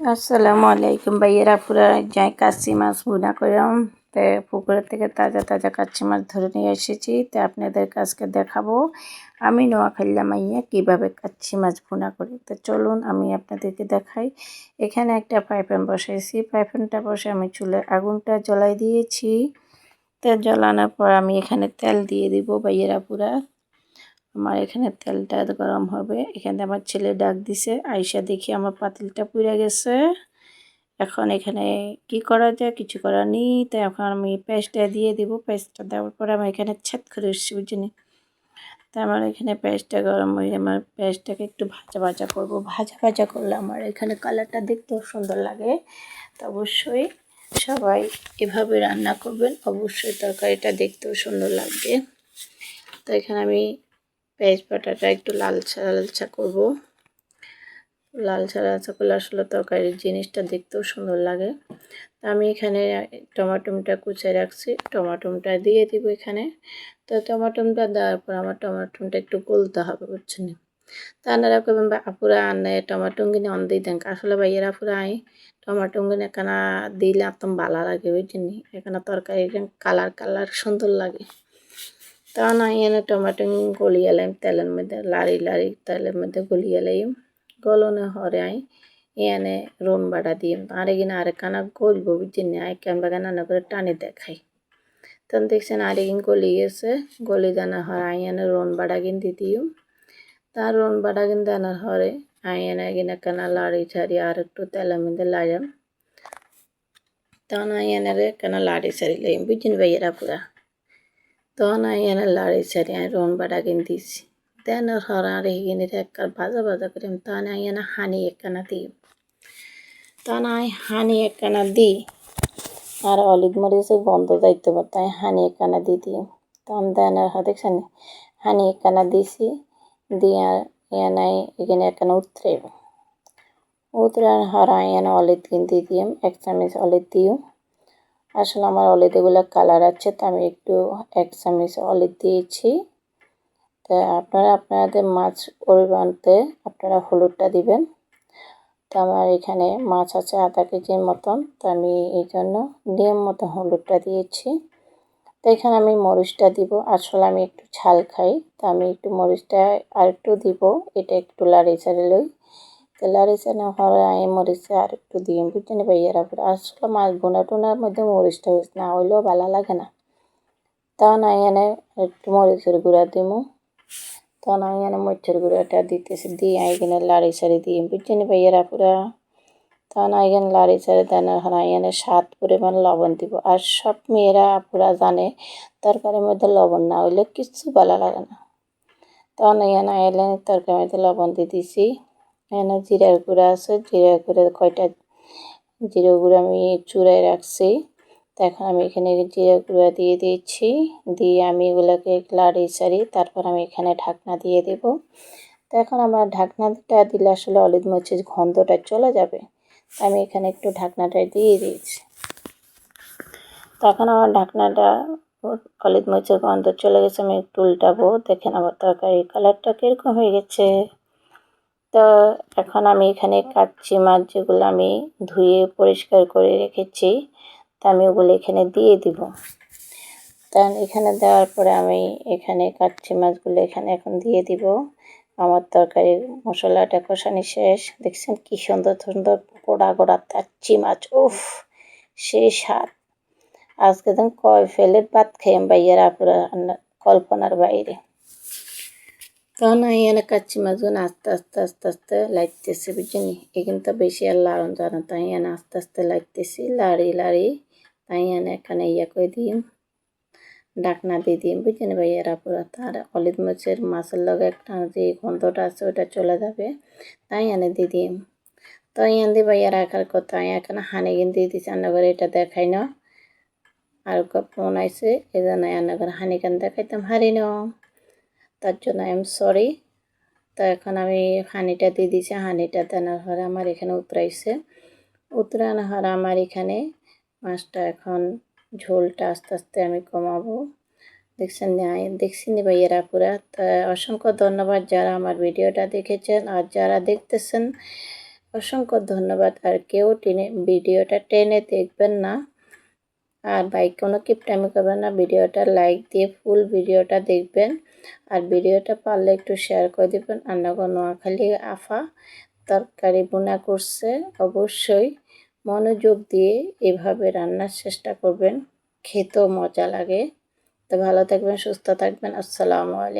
আসসালামু আলাইকুম ভাইয়েরা, পুরা যাই কাচ্চি মাছ ভুনা করলাম। তো পুকুরের থেকে তাজা তাজা কাচ্চি মাছ ধরে নিয়ে এসেছি, তো আপনাদের কাছকে দেখাবো আমি নোয়াখালী মাইয়া কীভাবে কাচ্চি মাছ ভুনা করি। তো চলুন আমি আপনাদেরকে দেখাই। এখানে একটা ফ্রাইপ্যান বসাইছি, ফ্রাইপ্যানটা বসে আমি চুলের আগুনটা জ্বলাই দিয়েছি। তেল জ্বালানোর পর আমি এখানে তেল দিয়ে দিব ভাইয়েরা পুরা। আমার এখানে তেলটা গরম হবে। এখানে আমার ছেলে ডাক দিছে, আইসা দেখি আমার পাতিলটা পুড়ে গেছে। এখন এখানে কি করা যায়, কিছু করার নেই। তাই এখন আমি পেস্টটা দিয়ে দিব। পেস্টটা দেওয়ার পরে আমি এখানে ছেদ করে এসেছি, বুঝিনি। তাই আমার এখানে পেস্টটা গরম হয়ে আমার পেস্টটাকে একটু ভাজা ভাজা করব। ভাজা ভাজা করলে আমার এখানে কালারটা দেখতেও সুন্দর লাগে। তো অবশ্যই সবাই এভাবে রান্না করবেন, অবশ্যই তরকারিটা দেখতেও সুন্দর লাগবে। তো এখানে আমি পেঁয়াজ বাটাটা একটু লালচা লালচা করব। লালচা লালচা করলে আসলে তরকারির জিনিসটা দেখতেও সুন্দর লাগে। তো আমি এখানে টমাটোটা কুচিয়ে রাখছি, টমাটোটা দিয়ে দিব এখানে। তো টমাটোটা দেওয়ার পর আমার টমাটোটা একটু গলতে হবে, বুঝছেন। তা আপনারা করবেন বা আপুরা আনে টমাটো কিনে অন দিয়ে দেন, আসলে ভাইয়েরা আপুরা আই টমাটো কিনে এখানে দিলে একদম ভালো লাগে, বুঝছেন। এখানে তরকারি কালার কালার সুন্দর লাগে। তা না এনে টমাটো গলিয়ে এলাম তেলের মধ্যে, লাড়ি লাড়ি তেলের মধ্যে গলিয়ে এলাম। গলনে হরে আই এনে রুন বাটা দিয়ে আর এগিনে আরেকখানা গলবো, বুঝছেন। আই ক্যামেরা রান্না করে টানি দেখাই। তখন দেখছেন আরেকদিন গলি গেছে, গলি জানা হরে আই এনে রুন বাটা কিন দিও। তার রুন বাটা কিন দেওয়ার হরে আই এনে এগিনে কেনা লাড়ি ছাড়ি আর একটু তেলের মধ্যে লাগাম। তখন আই এনে কেনা লাড়ি ছাড়ি লাইম, বুঝছেন ভাইয়েরা পুরা। তখন আই এনে লাড়ি ছাড়ি আই রুন বাটা কিন দিছি। দেওয়ার হরে আর এগিনে একবার ভাজা ভাজা করিম। তখন আই এনে হানি একখানা দিই। তখন আই হানি একখানা দিই আর অলিভ মরিচের গন্ধ যাইতে পারে, তাই হানি একখানা দিয়ে দিই। তখন দেওয়ার হরে দেখছেন হানি একখানা দিছি দিয়ে এনে এখানে একখানা উতরাইব। উতরার হরে এনে অলিভ কিনতে দিয়ে 1 চামচ অলিভ দিও। আসলে আমার অলিভগুলো কালার আছে, তো আমি একটু 1 চামচ অলিভ দিয়েছি। তো আপনারা আপনাদের মাছ পরিমাণতে আপনারা হলুদটা দিবেন। তো আমার এখানে মাছ আছে আধা কেজির মতন, তো আমি এই জন্য নিয়ম মতো হলুদটা দিয়েছি। তো এখানে আমি মরিচটা দিব, আসলে আমি একটু ঝাল খাই, তো আমি একটু মরিচটা আর একটু দিব। এটা একটু লাড়ি চাড়ি লই। তো লাড়ি চাড়া হওয়ার আমি মরিচটা আর একটু দিই, বুঝছেন ভাইয়েরা। আসলে মাছ বোনা টোনার মধ্যে মরিচটা না হইলেও ভালো লাগে না। তখন আমি এনে একটু মরিচের গুঁড়া দিব। তখন আমি এনে মরিচের গুঁড়াটা দিতেছি, দিয়ে এখানে লাড়ি চাড়ি দিই, বুঝছেন ভাইয়েরা পুরা। তখন এখানে লাড়ি চাড়ি দেওয়ার হয় এখানে স্বাদ পরিমাণ লবণ দিব। আর সব মেয়েরা পুরা জানে তরকারির মধ্যে লবণ না হইলে কিচ্ছু ভালো লাগে না। তখন এখানে এলে তরকারির মধ্যে লবণ দিয়ে দিছি। এখানে জিরার গুঁড়া আছে, জিরার গুঁড়া কয়টা জিরা গুঁড়া আমি চুড়াই রাখছি। তো এখন আমি এখানে জিরা গুঁড়া দিয়ে দিচ্ছি, দিয়ে আমি এগুলোকে লাড়ি চাড়ি তারপর আমি এখানে ঢাকনা দিয়ে দেব। তো এখন আমার ঢাকনাটা দিলে আসলে অলিভ মরিচের গন্ধটা চলে যাবে, আমি এখানে একটু ঢাকনাটা দিয়ে দিয়েছি। তখন আমার ঢাকনাটা অলিভ মরিচের গন্ধ চলে গেছে, আমি একটু উল্টাবো। দেখেন আমার তরকারির কালারটা কীরকম হয়ে গেছে। তো এখন আমি এখানে কাচ্চি মাছ যেগুলো আমি ধুয়ে পরিষ্কার করে রেখেছি, তা আমি ওগুলো এখানে দিয়ে দিব। তা এখানে দেওয়ার পরে আমি এখানে কাচ্চি মাছগুলো এখানে এখন দিয়ে দিব। আমার তরকারির মশলাটা কষানি শেষ। দেখছেন কি সুন্দর সুন্দর গোড়া গোড়া কাচ্চি মাছ, উফ সেই স্বাদ। আজকে দিন কয় ফেলে ভাত খাইম ভাইয়েরা পুরা কল্পনার বাইরে। তখন এখানে কাচ্চি মাছগুলো আস্তে আস্তে আস্তে আস্তে লাগতেছে, বুঝছেন। এখানে তো বেশি আর লাড়ন জানা, তাই এখানে আস্তে আস্তে লাগতেছি লাড়ি লাড়ি। তাই এখানে এখানে করে দিই, ঢাকনা দিয়ে দিই, বুঝছেন ভাইয়েরা পুরা। তার অলিভ মরিচের মাছের লগে একটা যে গন্ধটা আছে ওটা চলে যাবে, তাই এনে দিয়ে দিই। তো এখান দিয়ে ভাইয়েরা রাখার কথা এখানে হানি কিনে দিয়ে দিচ্ছি। রান্না করে এটা দেখাই না, আর ফোন আইসে এই জন্য রান্না করে হানি কেন দেখাইতাম হারি না, তার জন্য আই এম সরি। তো এখন আমি হানিটা দিয়ে দিয়েছি, হানিটা দেওয়ার পরে আমার এখানে উতরাইছে। উতরানোর পরে আমার এখানে মাছটা এখন ঝোলটা আস্তে আস্তে আমি কমাবো। দেখছেন ভাইয়েরা পুরা। তা অসংখ্য ধন্যবাদ যারা আমার ভিডিওটা দেখেছেন, আর যারা দেখতেছেন অসংখ্য ধন্যবাদ। আর কেউ ভিডিওটা টেনে দেখবেন না, আর কোনো কিপটামি করবেন না। ভিডিওটা লাইক দিয়ে ফুল ভিডিওটা দেখবেন, আর ভিডিওটা পারলে একটু শেয়ার করে দেবেন। আর নোয়াখালী আফা তরকারি বোনা করছে, অবশ্যই মনোযোগ দিয়ে এভাবে রান্নার চেষ্টা করবেন, খেতেও মজা লাগে। তো ভালো থাকবেন, সুস্থ থাকবেন। আসসালামু আলাইকুম।